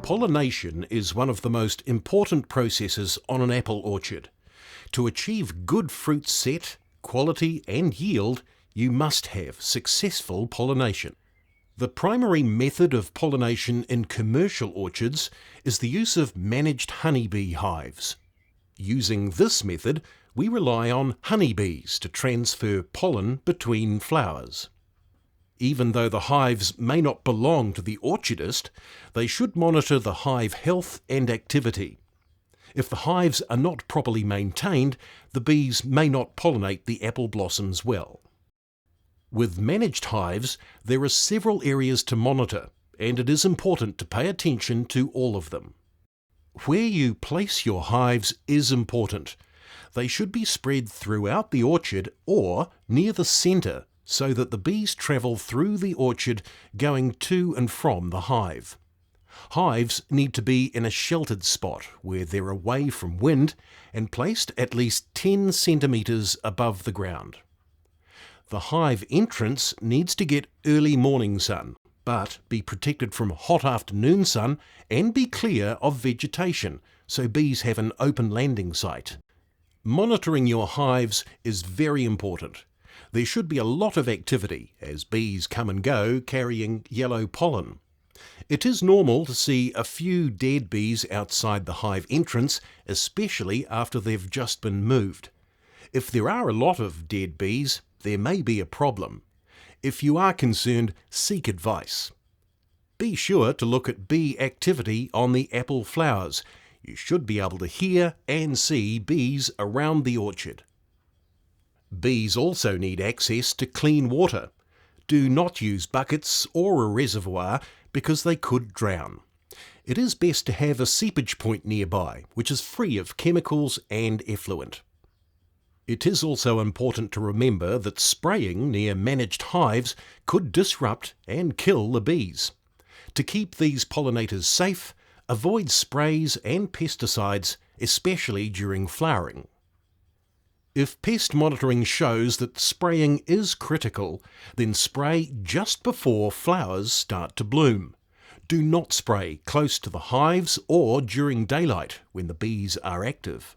Pollination is one of the most important processes on an apple orchard. To achieve good fruit set, quality and yield, you must have successful pollination. The primary method of pollination in commercial orchards is the use of managed honeybee hives. Using this method, we rely on honeybees to transfer pollen between flowers. Even though the hives may not belong to the orchardist, they should monitor the hive health and activity. If the hives are not properly maintained, the bees may not pollinate the apple blossoms well. With managed hives, there are several areas to monitor, and it is important to pay attention to all of them. Where you place your hives is important. They should be spread throughout the orchard or near the centre, so that the bees travel through the orchard going to and from the hive. Hives need to be in a sheltered spot where they're away from wind and placed at least 10 centimetres above the ground. The hive entrance needs to get early morning sun, but be protected from hot afternoon sun and be clear of vegetation, so bees have an open landing site. Monitoring your hives is very important. There should be a lot of activity as bees come and go carrying yellow pollen. It is normal to see a few dead bees outside the hive entrance, especially after they've just been moved. If there are a lot of dead bees, there may be a problem. If you are concerned, seek advice. Be sure to look at bee activity on the apple flowers. You should be able to hear and see bees around the orchard. Bees also need access to clean water. Do not use buckets or a reservoir because they could drown. It is best to have a seepage point nearby, which is free of chemicals and effluent. It is also important to remember that spraying near managed hives could disrupt and kill the bees. To keep these pollinators safe, avoid sprays and pesticides, especially during flowering. If pest monitoring shows that spraying is critical, then spray just before flowers start to bloom. Do not spray close to the hives or during daylight when the bees are active.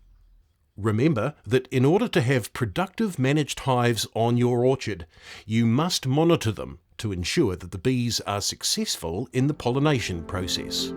Remember that in order to have productive managed hives on your orchard, you must monitor them to ensure that the bees are successful in the pollination process.